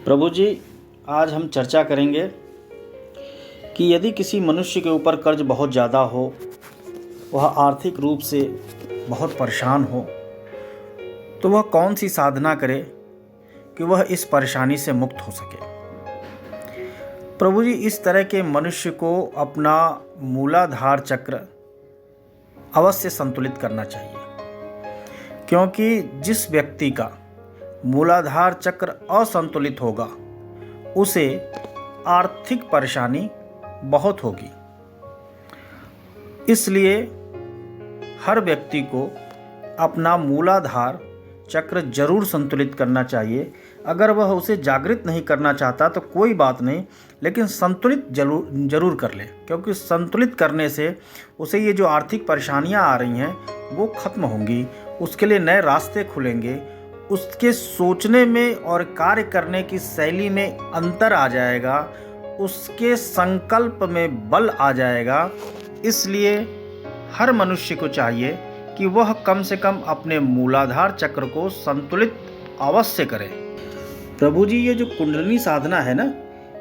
प्रभु जी, आज हम चर्चा करेंगे कि यदि किसी मनुष्य के ऊपर कर्ज बहुत ज़्यादा हो, वह आर्थिक रूप से बहुत परेशान हो, तो वह कौन सी साधना करे कि वह इस परेशानी से मुक्त हो सके। प्रभु जी, इस तरह के मनुष्य को अपना मूलाधार चक्र अवश्य संतुलित करना चाहिए, क्योंकि जिस व्यक्ति का मूलाधार चक्र असंतुलित होगा उसे आर्थिक परेशानी बहुत होगी। इसलिए हर व्यक्ति को अपना मूलाधार चक्र जरूर संतुलित करना चाहिए। अगर वह उसे जागृत नहीं करना चाहता तो कोई बात नहीं, लेकिन संतुलित जरूर कर ले, क्योंकि संतुलित करने से उसे ये जो आर्थिक परेशानियां आ रही हैं वो खत्म होंगी, उसके लिए नए रास्ते खुलेंगे, उसके सोचने में और कार्य करने की शैली में अंतर आ जाएगा, उसके संकल्प में बल आ जाएगा। इसलिए हर मनुष्य को चाहिए कि वह कम से कम अपने मूलाधार चक्र को संतुलित अवश्य करे। प्रभु जी, ये जो कुंडलिनी साधना है ना,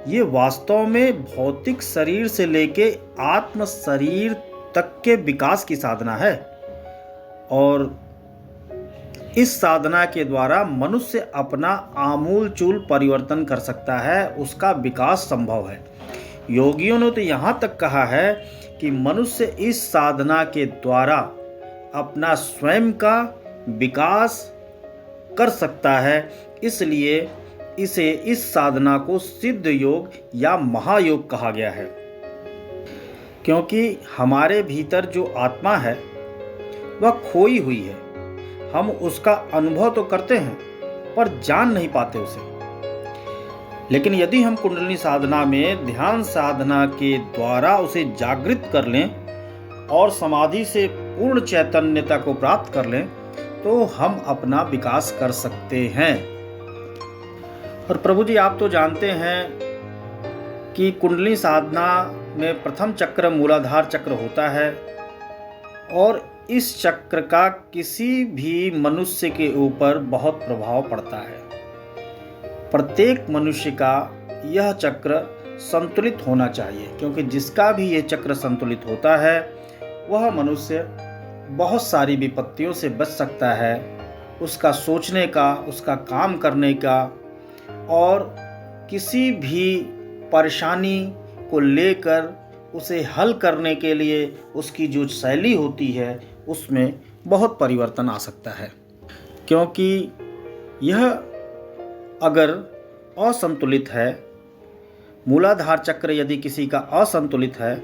ये वास्तव में भौतिक शरीर से लेके आत्म शरीर तक के विकास की साधना है, और इस साधना के द्वारा मनुष्य अपना आमूलचूल परिवर्तन कर सकता है, उसका विकास संभव है। योगियों ने तो यहाँ तक कहा है कि मनुष्य इस साधना के द्वारा अपना स्वयं का विकास कर सकता है। इसलिए इस साधना को सिद्ध योग या महायोग कहा गया है, क्योंकि हमारे भीतर जो आत्मा है वह खोई हुई है। हम उसका अनुभव तो करते हैं पर जान नहीं पाते उसे। लेकिन यदि हम कुंडलिनी साधना में ध्यान साधना के द्वारा उसे जागृत कर लें और समाधि से पूर्ण चैतन्यता को प्राप्त कर लें, तो हम अपना विकास कर सकते हैं। और प्रभु जी, आप तो जानते हैं कि कुंडलिनी साधना में प्रथम चक्र मूलाधार चक्र होता है, और इस चक्र का किसी भी मनुष्य के ऊपर बहुत प्रभाव पड़ता है। प्रत्येक मनुष्य का यह चक्र संतुलित होना चाहिए, क्योंकि जिसका भी ये चक्र संतुलित होता है वह मनुष्य बहुत सारी विपत्तियों से बच सकता है। उसका सोचने का, उसका काम करने का और किसी भी परेशानी को लेकर उसे हल करने के लिए उसकी जो शैली होती है उसमें बहुत परिवर्तन आ सकता है। क्योंकि यह अगर असंतुलित है, मूलाधार चक्र यदि किसी का असंतुलित है,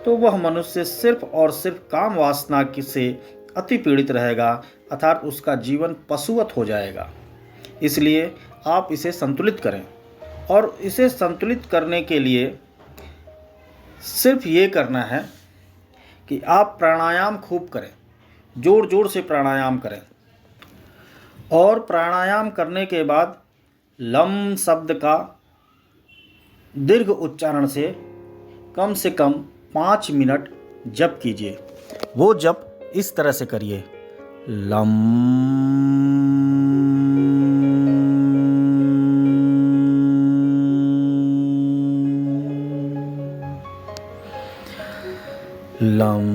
तो वह मनुष्य सिर्फ और सिर्फ काम वासना से अति पीड़ित रहेगा, अर्थात उसका जीवन पशुवत हो जाएगा। इसलिए आप इसे संतुलित करें, और इसे संतुलित करने के लिए सिर्फ ये करना है कि आप प्राणायाम खूब करें, जोर जोर से प्राणायाम करें, और प्राणायाम करने के बाद लम शब्द का दीर्घ उच्चारण से कम 5 मिनट जप कीजिए। वो जप इस तरह से करिए, लम लम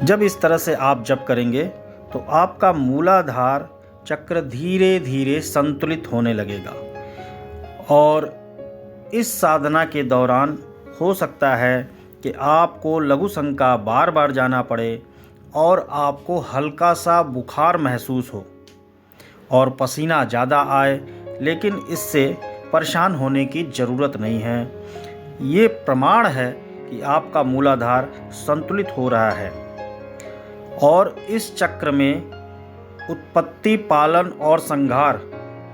जब इस तरह से आप जप करेंगे तो आपका मूलाधार चक्र धीरे धीरे संतुलित होने लगेगा, और इस साधना के दौरान हो सकता है कि आपको लघु शंका बार बार जाना पड़े, और आपको हल्का सा बुखार महसूस हो और पसीना ज़्यादा आए, लेकिन इससे परेशान होने की ज़रूरत नहीं है। ये प्रमाण है कि आपका मूलाधार संतुलित हो रहा है, और इस चक्र में उत्पत्ति, पालन और संहार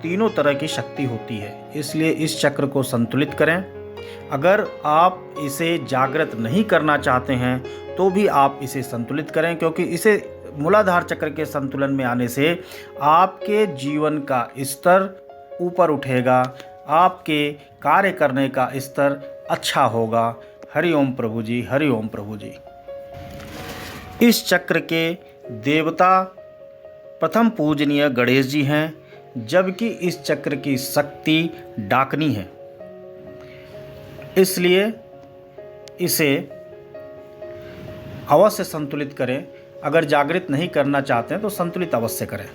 तीनों तरह की शक्ति होती है। इसलिए इस चक्र को संतुलित करें। अगर आप इसे जागृत नहीं करना चाहते हैं तो भी आप इसे संतुलित करें, क्योंकि इसे मूलाधार चक्र के संतुलन में आने से आपके जीवन का स्तर ऊपर उठेगा, आपके कार्य करने का स्तर अच्छा होगा। हरि ओम प्रभु जी, हरि ओम प्रभु जी। इस चक्र के देवता प्रथम पूजनीय गणेश जी हैं, जबकि इस चक्र की शक्ति डाकनी है। इसलिए इसे अवश्य संतुलित करें। अगर जागृत नहीं करना चाहते हैं तो संतुलित अवश्य करें।